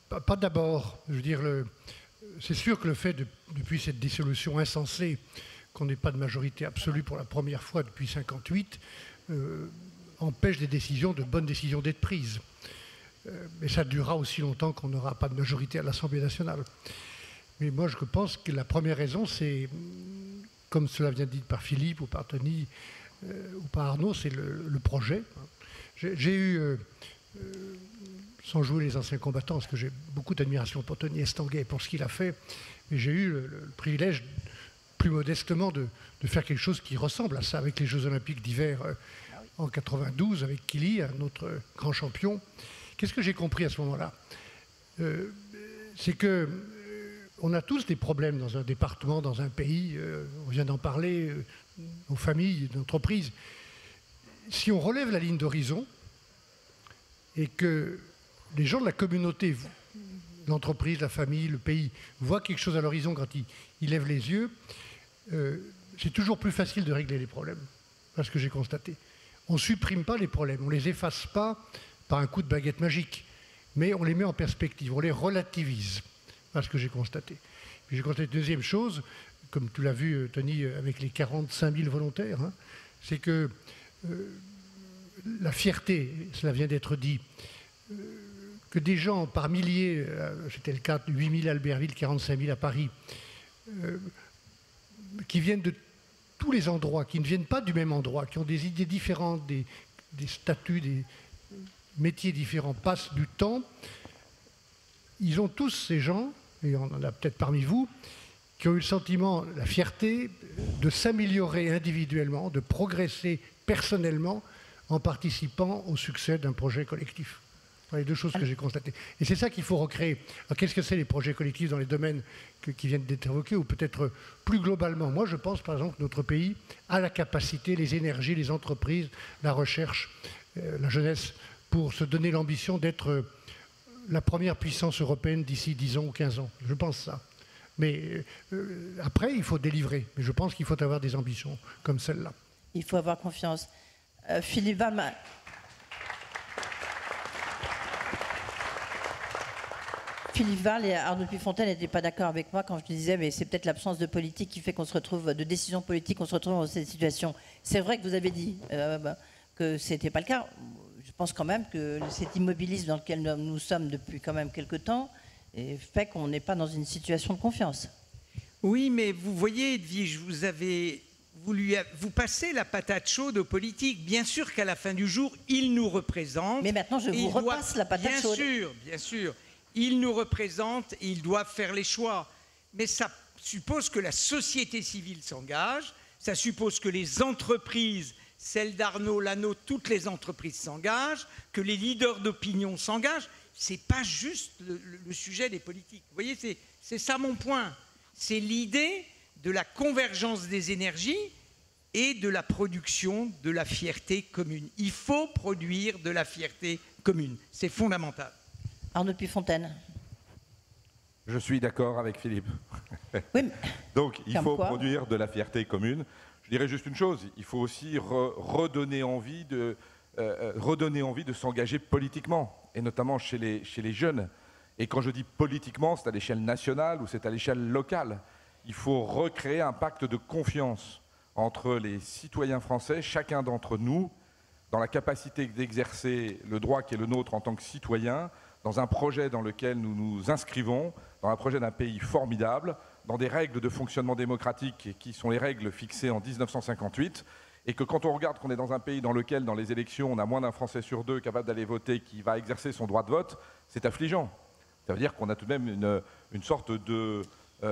Pas d'abord. Je veux dire, c'est sûr que le fait, depuis cette dissolution insensée, qu'on n'ait pas de majorité absolue pour la première fois depuis 1958, empêche des décisions, de bonnes décisions d'être prises. Mais ça durera aussi longtemps qu'on n'aura pas de majorité à l'Assemblée nationale. Mais moi, je pense que la première raison, c'est, comme cela vient dit par Philippe ou par Tony ou par Arnaud, c'est le projet. J'ai eu, sans jouer les anciens combattants, parce que j'ai beaucoup d'admiration pour Tony Estanguet et pour ce qu'il a fait, mais j'ai eu le privilège, plus modestement, de faire quelque chose qui ressemble à ça, avec les Jeux Olympiques d'hiver en 92, avec Kili, un autre grand champion. Qu'est-ce que j'ai compris à ce moment-là? C'est que on a tous des problèmes dans un département, dans un pays, on vient d'en parler, nos familles, nos entreprises. Si on relève la ligne d'horizon et que les gens de la communauté, l'entreprise, la famille, le pays, voient quelque chose à l'horizon quand ils lèvent les yeux, c'est toujours plus facile de régler les problèmes, parce que j'ai constaté. On ne supprime pas les problèmes, on ne les efface pas par un coup de baguette magique, mais on les met en perspective, on les relativise, parce que j'ai constaté. Puis j'ai constaté une deuxième chose, comme tu l'as vu, Tony, avec les 45 000 volontaires, hein, c'est que la fierté, cela vient d'être dit, que des gens par milliers, c'était le cas de 8 000 à Albertville, 45 000 à Paris, qui viennent de tous les endroits, qui ne viennent pas du même endroit, qui ont des idées différentes, des statuts, des métiers différents, passent du temps, ils ont tous, ces gens, et on en a peut-être parmi vous, qui ont eu le sentiment, la fierté de s'améliorer individuellement, de progresser personnellement en participant au succès d'un projet collectif. Ce sont les deux choses que j'ai constatées. Et c'est ça qu'il faut recréer. Qu'est-ce que c'est les projets collectifs dans les domaines qui viennent d'être évoqués, ou peut-être plus globalement? Moi, je pense par exemple que notre pays a la capacité, les énergies, les entreprises, la recherche, la jeunesse, pour se donner l'ambition d'être la première puissance européenne d'ici 10 ans ou 15 ans. Je pense ça. Mais après, il faut délivrer. Mais je pense qu'il faut avoir des ambitions comme celle-là. Il faut avoir confiance. Philippe Val, et Arnaud Puyfontaine n'étaient pas d'accord avec moi quand je disais mais c'est peut-être l'absence de politique qui fait qu'on se retrouve, de décision politique, qu'on se retrouve dans cette situation. C'est vrai que vous avez dit que ce n'était pas le cas. Je pense quand même que cet immobilisme dans lequel nous sommes depuis quand même quelque temps fait qu'on n'est pas dans une situation de confiance. Oui, mais vous voyez, Edwige, vous passez la patate chaude aux politiques. Bien sûr qu'à la fin du jour, ils nous représentent. Mais maintenant, je vous repasse la patate chaude. Bien sûr. Ils nous représentent, ils doivent faire les choix. Mais ça suppose que la société civile s'engage, ça suppose que les entreprises, celles d'Arnaud, la nôtre, toutes les entreprises s'engagent, que les leaders d'opinion s'engagent. Ce n'est pas juste le sujet des politiques. Vous voyez, c'est ça mon point. C'est l'idée de la convergence des énergies et de la production de la fierté commune. Il faut produire de la fierté commune. C'est fondamental. Arnaud Puyfontaine. Je suis d'accord avec Philippe. Oui, mais donc, il faut produire de la fierté commune. Je dirais juste une chose, il faut aussi redonner envie de s'engager politiquement, et notamment chez les jeunes. Et quand je dis politiquement, c'est à l'échelle nationale ou c'est à l'échelle locale. Il faut recréer un pacte de confiance entre les citoyens français, chacun d'entre nous, dans la capacité d'exercer le droit qui est le nôtre en tant que citoyen, dans un projet dans lequel nous nous inscrivons, dans un projet d'un pays formidable, dans des règles de fonctionnement démocratique qui sont les règles fixées en 1958, et que quand on regarde qu'on est dans un pays dans lequel, dans les élections, on a moins d'un Français sur deux capable d'aller voter qui va exercer son droit de vote, c'est affligeant. Ça veut dire qu'on a tout de même une sorte de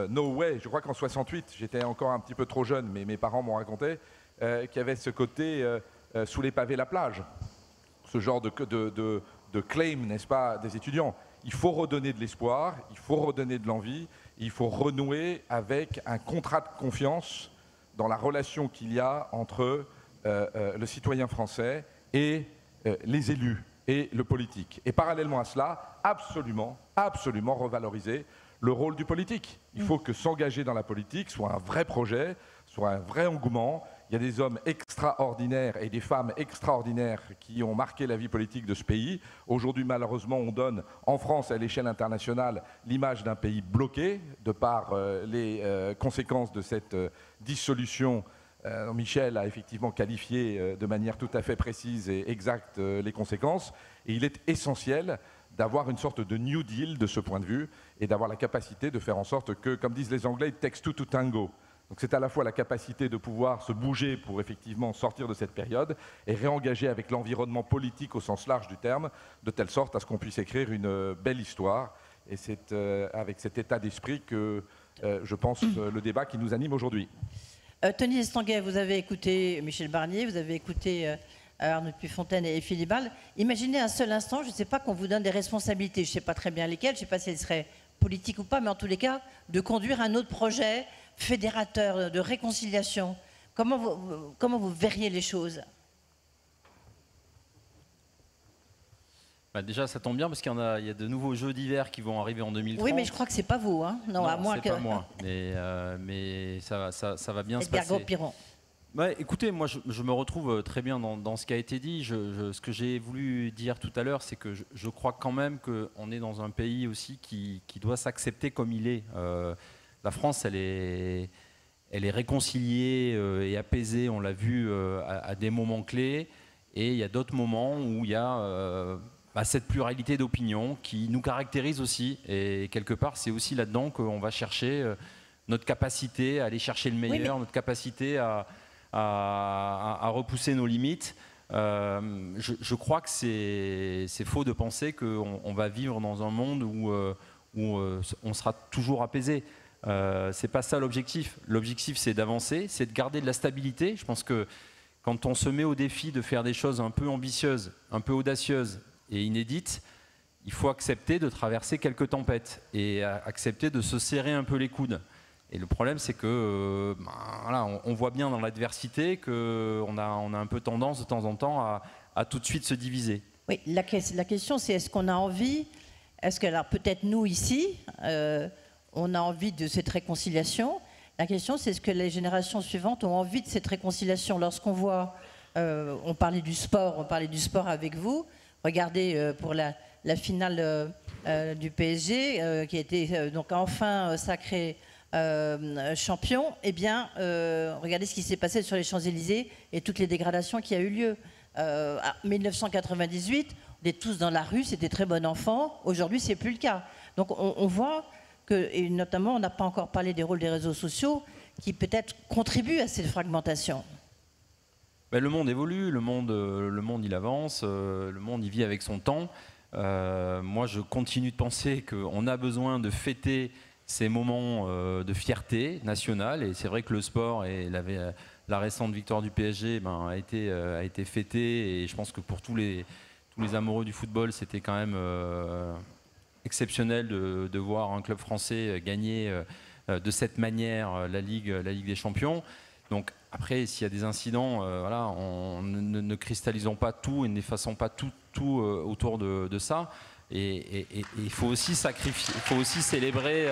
no way. Je crois qu'en 68, j'étais encore un petit peu trop jeune, mais mes parents m'ont raconté qu'il y avait ce côté sous les pavés la plage, ce genre de claim, n'est-ce pas, des étudiants. Il faut redonner de l'espoir, il faut redonner de l'envie, il faut renouer avec un contrat de confiance dans la relation qu'il y a entre le citoyen français et les élus et le politique. Et parallèlement à cela, absolument revaloriser le rôle du politique. Il faut que s'engager dans la politique soit un vrai projet, soit un vrai engouement. Il y a des hommes extraordinaires et des femmes extraordinaires qui ont marqué la vie politique de ce pays. Aujourd'hui, malheureusement, on donne en France, à l'échelle internationale, l'image d'un pays bloqué de par les conséquences de cette dissolution. Michel a effectivement qualifié de manière tout à fait précise et exacte les conséquences. Et il est essentiel d'avoir une sorte de New Deal de ce point de vue et d'avoir la capacité de faire en sorte que, comme disent les Anglais, it takes two to tango. Donc c'est à la fois la capacité de pouvoir se bouger pour effectivement sortir de cette période et réengager avec l'environnement politique au sens large du terme, de telle sorte à ce qu'on puisse écrire une belle histoire. Et c'est avec cet état d'esprit que je pense le débat qui nous anime aujourd'hui. Tony Estanguet, vous avez écouté Michel Barnier, vous avez écouté Arnaud Puyfontaine et Philippe Val. Imaginez un seul instant, je ne sais pas qu'on vous donne des responsabilités, je ne sais pas très bien lesquelles, je ne sais pas si elles seraient politiques ou pas, mais en tous les cas, de conduire un autre projet fédérateur, de réconciliation. Comment vous verriez les choses? Déjà, ça tombe bien parce qu'il y a de nouveaux jeux d'hiver qui vont arriver en 2030. Oui, mais je crois que c'est pas vous, hein. Non, à moins que. C'est pas moi, mais ça va bien se passer. Piron. Ouais, écoutez, moi je me retrouve très bien dans ce qui a été dit. Ce que j'ai voulu dire tout à l'heure, c'est que je crois quand même qu'on est dans un pays aussi qui doit s'accepter comme il est. La France, elle est réconciliée et apaisée, on l'a vu à des moments clés. Et il y a d'autres moments où il y a cette pluralité d'opinions qui nous caractérise aussi. Et quelque part, c'est aussi là-dedans qu'on va chercher notre capacité à aller chercher le meilleur, notre capacité à repousser nos limites. Je crois que c'est faux de penser qu'on va vivre dans un monde où on sera toujours apaisé. C'est pas ça l'objectif. L'objectif, c'est d'avancer, c'est de garder de la stabilité. Je pense que quand on se met au défi de faire des choses un peu ambitieuses, un peu audacieuses et inédites, il faut accepter de traverser quelques tempêtes et accepter de se serrer un peu les coudes. Et le problème, c'est que on voit bien dans l'adversité qu'on a un peu tendance de temps en temps à tout de suite se diviser. Oui, la question, c'est est-ce qu'on a envie, alors peut-être nous ici, on a envie de cette réconciliation. La question, c'est est-ce que les générations suivantes ont envie de cette réconciliation. Lorsqu'on voit, on parlait du sport avec vous, regardez pour la finale du PSG, qui a été donc enfin sacré champion, eh bien, regardez ce qui s'est passé sur les Champs-Élysées et toutes les dégradations qui a eu lieu. En 1998, on est tous dans la rue, c'était très bon enfant. Aujourd'hui, c'est plus le cas. Donc, on voit que, et notamment, on n'a pas encore parlé des rôles des réseaux sociaux qui peut-être contribuent à cette fragmentation. Ben, le monde évolue, le monde il avance, le monde il vit avec son temps. Moi, je continue de penser qu'on a besoin de fêter ces moments de fierté nationale, et c'est vrai que le sport et la récente victoire du PSG a été fêtée, et je pense que pour tous les amoureux du football, c'était quand même exceptionnel de voir un club français gagner de cette manière la Ligue des Champions. Donc après, s'il y a des incidents, ne cristallisons pas tout et n'effaçons pas tout autour de ça. Et il faut aussi sacrifier, il faut aussi célébrer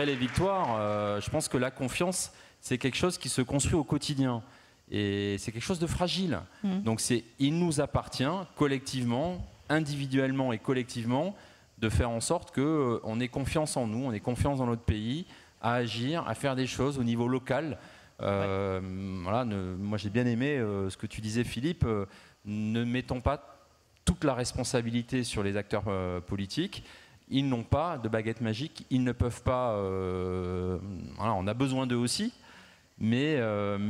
les victoires. Je pense que la confiance, c'est quelque chose qui se construit au quotidien. Et c'est quelque chose de fragile. Donc il nous appartient collectivement, individuellement et collectivement, de faire en sorte qu'on ait confiance en nous, on ait confiance dans notre pays, à agir, à faire des choses au niveau local. Moi j'ai bien aimé ce que tu disais, Philippe, ne mettons pas toute la responsabilité sur les acteurs politiques. Ils n'ont pas de baguette magique, ils ne peuvent pas... on a besoin d'eux aussi, mais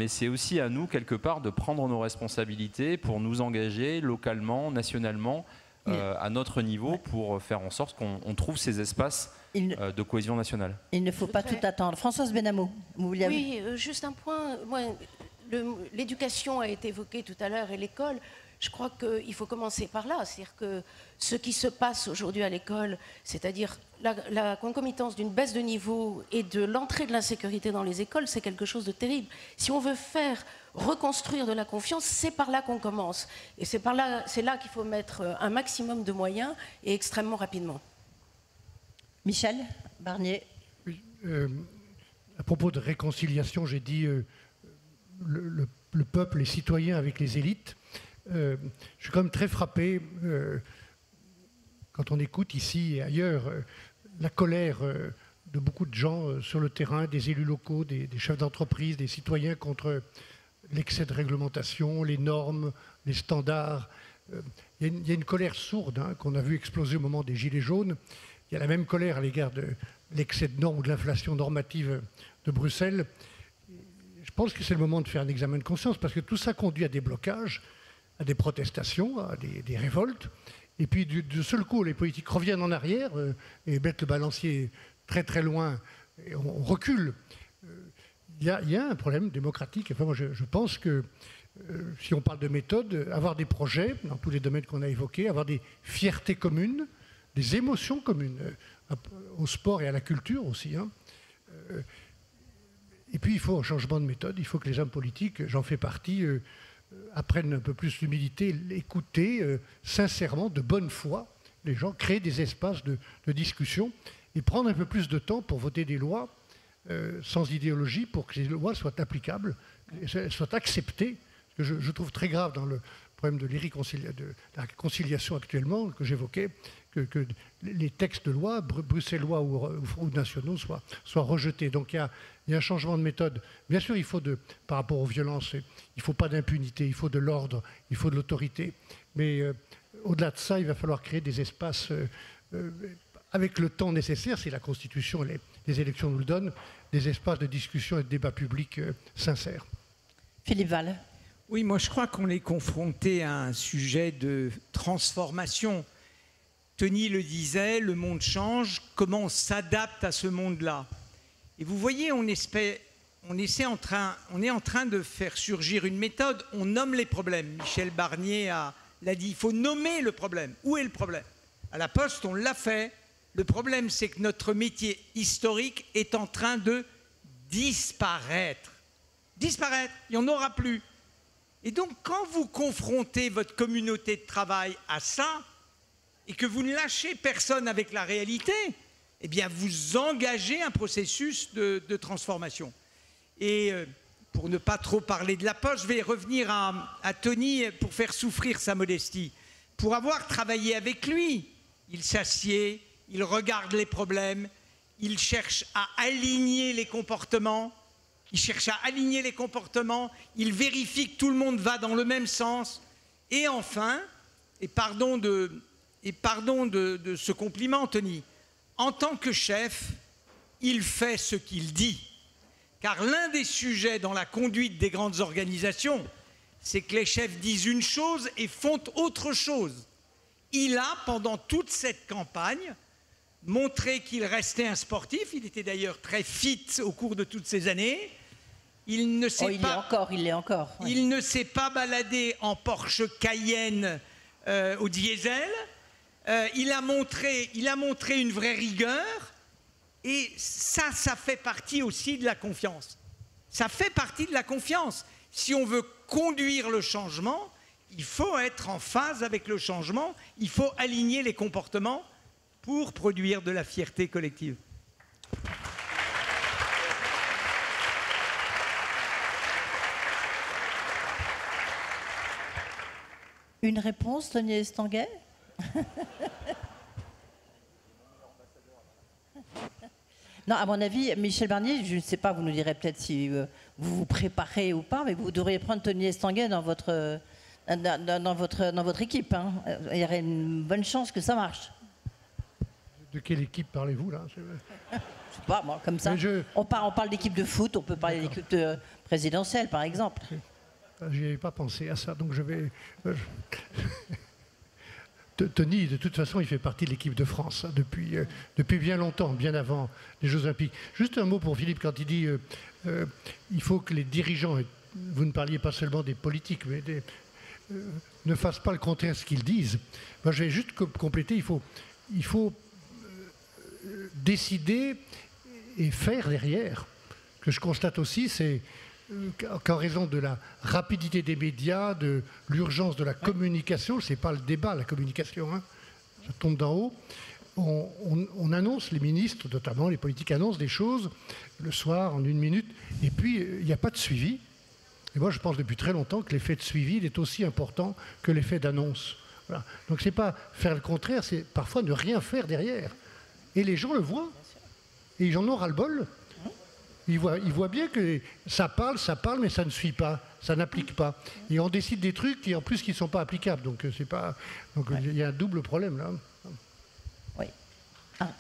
c'est aussi à nous, quelque part, de prendre nos responsabilités pour nous engager localement, nationalement, à notre niveau, pour faire en sorte qu'on trouve ces espaces de cohésion nationale. Il ne faut pas tout attendre. Françoise Benamou, vous vouliez... Oui, juste un point. L'éducation a été évoquée tout à l'heure et l'école. Je crois qu'il faut commencer par là. C'est-à-dire que ce qui se passe aujourd'hui à l'école, c'est-à-dire la concomitance d'une baisse de niveau et de l'entrée de l'insécurité dans les écoles, c'est quelque chose de terrible. Si on veut reconstruire de la confiance, c'est par là qu'on commence. Et c'est là qu'il faut mettre un maximum de moyens et extrêmement rapidement. Michel Barnier. Oui, à propos de réconciliation, j'ai dit le peuple, les citoyens avec les élites. Je suis quand même très frappé, quand on écoute ici et ailleurs, la colère de beaucoup de gens sur le terrain, des élus locaux, des chefs d'entreprise, des citoyens contre l'excès de réglementation, les normes, les standards. Il y a une colère sourde qu'on a vu exploser au moment des Gilets jaunes. Il y a la même colère à l'égard de l'excès de normes ou de l'inflation normative de Bruxelles. Je pense que c'est le moment de faire un examen de conscience, parce que tout ça conduit à des blocages, à des protestations, à des révoltes. Et puis, de seul coup, les politiques reviennent en arrière et mettent le balancier très très loin. Et on recule. Il y a un problème démocratique. Enfin, moi, je pense que si on parle de méthode, avoir des projets dans tous les domaines qu'on a évoqués, avoir des fiertés communes, des émotions communes, au sport et à la culture aussi. Et puis, il faut un changement de méthode. Il faut que les hommes politiques, j'en fais partie, apprennent un peu plus l'humilité, écouter sincèrement, de bonne foi, les gens, créer des espaces de discussion et prendre un peu plus de temps pour voter des lois sans idéologie, pour que les lois soient applicables, soient acceptées. Ce que je trouve très grave dans le problème de la conciliation actuellement que j'évoquais, que les textes de loi, bruxellois ou nationaux, soient rejetés. Donc il y a un changement de méthode. Bien sûr, par rapport aux violences, il ne faut pas d'impunité, il faut de l'ordre, il faut de l'autorité. Mais au-delà de ça, il va falloir créer des espaces avec le temps nécessaire, si la Constitution et les élections nous le donnent, des espaces de discussion et de débat public sincères. Philippe Val. Oui, moi je crois qu'on est confronté à un sujet de transformation. Tony le disait, le monde change, comment on s'adapte à ce monde-là? Et vous voyez, on est en train de faire surgir une méthode, on nomme les problèmes. Michel Barnier l'a dit, il faut nommer le problème. Où est le problème? À la Poste, on l'a fait. Le problème, c'est que notre métier historique est en train de disparaître. Disparaître, il n'y en aura plus. Et donc, quand vous confrontez votre communauté de travail à ça, et que vous ne lâchez personne avec la réalité, eh bien, vous engagez un processus de transformation. Et pour ne pas trop parler de la Poste, je vais revenir à Tony pour faire souffrir sa modestie. Pour avoir travaillé avec lui, il s'assied, il regarde les problèmes, il cherche à aligner les comportements, il vérifie que tout le monde va dans le même sens. Et enfin, et pardon de ce compliment, Tony, en tant que chef, il fait ce qu'il dit. Car l'un des sujets dans la conduite des grandes organisations, c'est que les chefs disent une chose et font autre chose. Il a, pendant toute cette campagne, montré qu'il restait un sportif. Il était d'ailleurs très fit au cours de toutes ces années. Il ne s'est l'est encore. Oui. Il ne s'est pas baladé en Porsche Cayenne au diesel. Il a montré une vraie rigueur. Et ça fait partie aussi de la confiance. Ça fait partie de la confiance. Si on veut conduire le changement, il faut être en phase avec le changement. Il faut aligner les comportements pour produire de la fierté collective. Une réponse, Tony Estanguet? Non, à mon avis, Michel Barnier, je ne sais pas, vous nous direz peut-être si vous vous préparez ou pas, mais vous devriez prendre Tony Estanguet dans votre équipe. Hein. Il y aurait une bonne chance que ça marche. De quelle équipe parlez-vous là? Je sais pas, moi, comme ça. On parle d'équipe de foot, on peut parler d'équipe présidentielle, par exemple. Je n'y avais pas pensé à ça, donc je vais... Tony, de toute façon, il fait partie de l'équipe de France hein, depuis bien longtemps, bien avant les Jeux Olympiques. Juste un mot pour Philippe, quand il dit il faut que les dirigeants, vous ne parliez pas seulement des politiques, mais ne fassent pas le contraire de ce qu'ils disent. Moi, je vais juste compléter, il faut décider et faire derrière. Ce que je constate aussi, c'est qu'en raison de la rapidité des médias, de l'urgence de la communication, ce n'est pas le débat, la communication, hein, ça tombe d'en haut, on annonce, les ministres, notamment les politiques annoncent des choses le soir en 1 minute, et puis il n'y a pas de suivi. Et moi je pense depuis très longtemps que l'effet de suivi il est aussi important que l'effet d'annonce. Voilà. Donc ce n'est pas faire le contraire, c'est parfois ne rien faire derrière. Et les gens le voient, et ils en ont ras-le-bol. Ils voient bien que ça parle, mais ça ne suit pas, ça n'applique pas. Et on décide des trucs qui, en plus, qui ne sont pas applicables. Donc, c'est pas. Donc, il y a un double problème là. Oui. Ah.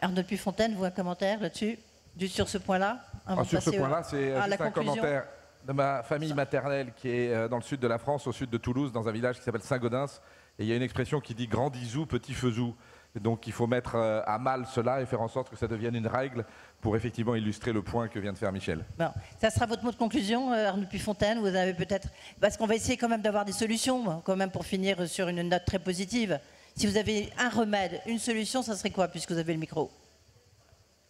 Arnaud Puyfontaine, vous un commentaire là-dessus, juste sur ce point-là? Sur ce point-là, c'est juste un commentaire de ma famille maternelle qui est dans le sud de la France, au sud de Toulouse, dans un village qui s'appelle Saint-Gaudens. Et il y a une expression qui dit grand disou, petit faisou. Donc il faut mettre à mal cela et faire en sorte que ça devienne une règle pour effectivement illustrer le point que vient de faire Michel. Bon, ça sera votre mot de conclusion, Arnaud Puyfontaine. Vous avez peut-être... Parce qu'on va essayer quand même d'avoir des solutions, quand même pour finir sur une note très positive. Si vous avez un remède, une solution, ça serait quoi, puisque vous avez le micro?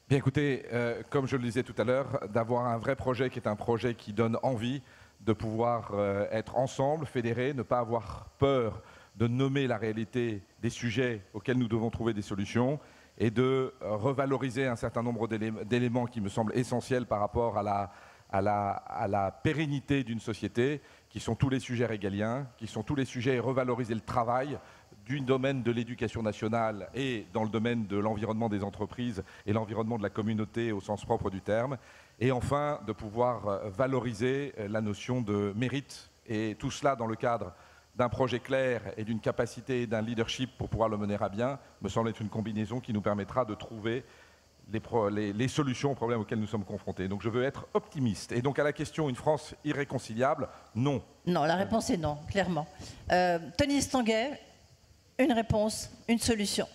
Bien écoutez, comme je le disais tout à l'heure, d'avoir un vrai projet qui est un projet qui donne envie de pouvoir être ensemble, fédérés, ne pas avoir peur de nommer la réalité des sujets auxquels nous devons trouver des solutions et de revaloriser un certain nombre d'éléments qui me semblent essentiels par rapport à la pérennité d'une société, qui sont tous les sujets régaliens, qui sont tous les sujets revaloriser le travail, du domaine de l'éducation nationale et dans le domaine de l'environnement des entreprises et l'environnement de la communauté au sens propre du terme. Et enfin, de pouvoir valoriser la notion de mérite. Et tout cela dans le cadre d'un projet clair et d'une capacité et d'un leadership pour pouvoir le mener à bien, me semble être une combinaison qui nous permettra de trouver les solutions aux problèmes auxquels nous sommes confrontés. Donc je veux être optimiste. Et donc à la question, une France irréconciliable, non. Non, la réponse est non, clairement. Tony Estanguet, une réponse, une solution.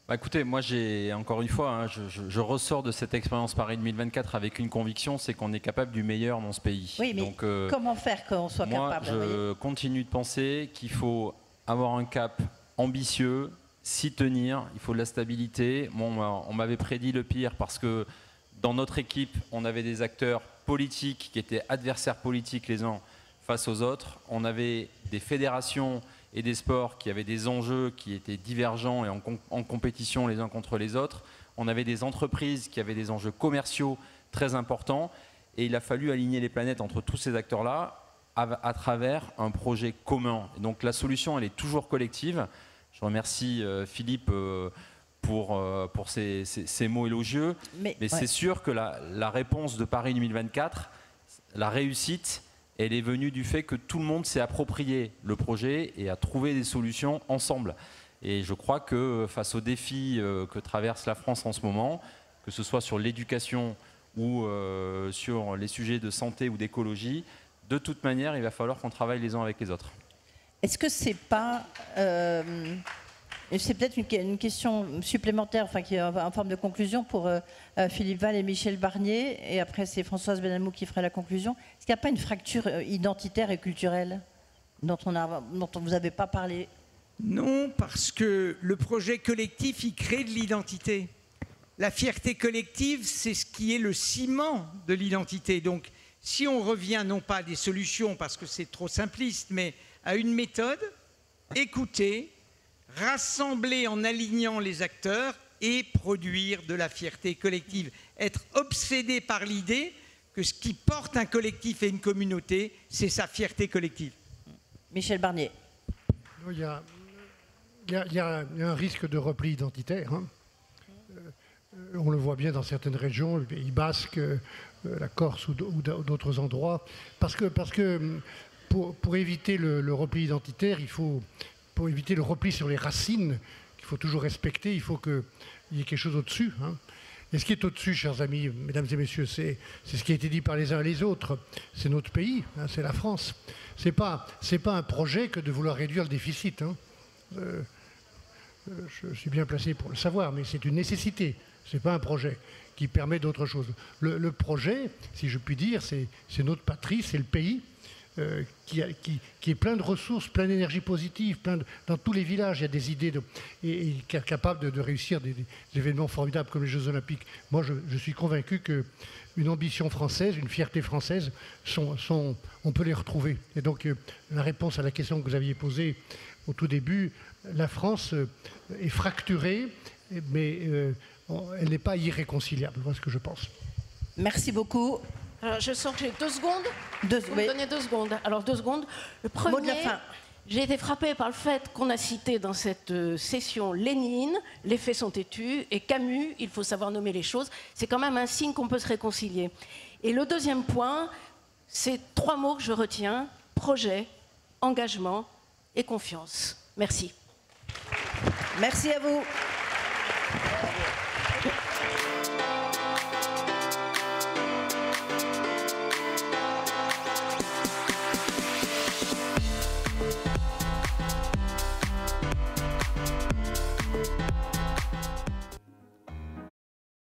Bah écoutez, moi j'ai encore une fois, hein, je ressors de cette expérience Paris 2024 avec une conviction, c'est qu'on est capable du meilleur dans ce pays. Oui, mais donc, comment faire qu'on soit capable? Je continue de penser qu'il faut avoir un cap ambitieux, s'y tenir, il faut de la stabilité. Bon, on m'avait prédit le pire parce que dans notre équipe, on avait des acteurs politiques qui étaient adversaires politiques les uns face aux autres. On avait des fédérations et des sports qui avaient des enjeux qui étaient divergents et en compétition les uns contre les autres. On avait des entreprises qui avaient des enjeux commerciaux très importants et il a fallu aligner les planètes entre tous ces acteurs-là à travers un projet commun. Et donc la solution, elle est toujours collective. Je remercie Philippe pour ces mots élogieux, mais c'est sûr que la réponse de Paris 2024, la réussite, elle est venue du fait que tout le monde s'est approprié le projet et a trouvé des solutions ensemble. Et je crois que face aux défis que traverse la France en ce moment, que ce soit sur l'éducation ou sur les sujets de santé ou d'écologie, de toute manière, il va falloir qu'on travaille les uns avec les autres. Est-ce que c'est pas... c'est peut-être une question supplémentaire, enfin, qui est en forme de conclusion pour Philippe Val et Michel Barnier, et après c'est Françoise Benamou qui fera la conclusion. Est-ce qu'il n'y a pas une fracture identitaire et culturelle dont vous n'avez pas parlé? Non, parce que le projet collectif, il crée de l'identité. La fierté collective, c'est ce qui est le ciment de l'identité. Donc, si on revient non pas à des solutions, parce que c'est trop simpliste, mais à une méthode, écouter, rassembler en alignant les acteurs et produire de la fierté collective. Être obsédé par l'idée que ce qui porte un collectif et une communauté, c'est sa fierté collective. Michel Barnier. Il y a un risque de repli identitaire. Hein. On le voit bien dans certaines régions, le Pays Basque, la Corse ou d'autres endroits. Parce que pour éviter le repli identitaire, pour éviter le repli sur les racines, qu'il faut toujours respecter, il faut qu'il y ait quelque chose au-dessus. Hein. Et ce qui est au-dessus, chers amis, mesdames et messieurs, c'est ce qui a été dit par les uns et les autres. C'est notre pays, hein, c'est la France. C'est pas un projet que de vouloir réduire le déficit. Hein. Je suis bien placé pour le savoir, mais c'est une nécessité. Ce n'est pas un projet qui permet d'autre chose. Le projet, si je puis dire, c'est notre patrie, c'est le pays. Qui est plein de ressources, plein d'énergie positive, dans tous les villages, il y a des idées et qui est capable de réussir des événements formidables comme les Jeux Olympiques. Moi, je suis convaincu qu'une ambition française, une fierté française, on peut les retrouver. Et donc, la réponse à la question que vous aviez posée au tout début, la France est fracturée, mais elle n'est pas irréconciliable. Voilà ce que je pense. Merci beaucoup. Alors, je sens que j'ai 2 secondes. Vous me donnez 2 secondes. Alors 2 secondes. Le premier, mot de la fin. J'ai été frappée par le fait qu'on a cité dans cette session Lénine, les faits sont têtus, et Camus, il faut savoir nommer les choses. C'est quand même un signe qu'on peut se réconcilier. Et le deuxième point, c'est 3 mots que je retiens: projet, engagement et confiance. Merci. Merci à vous.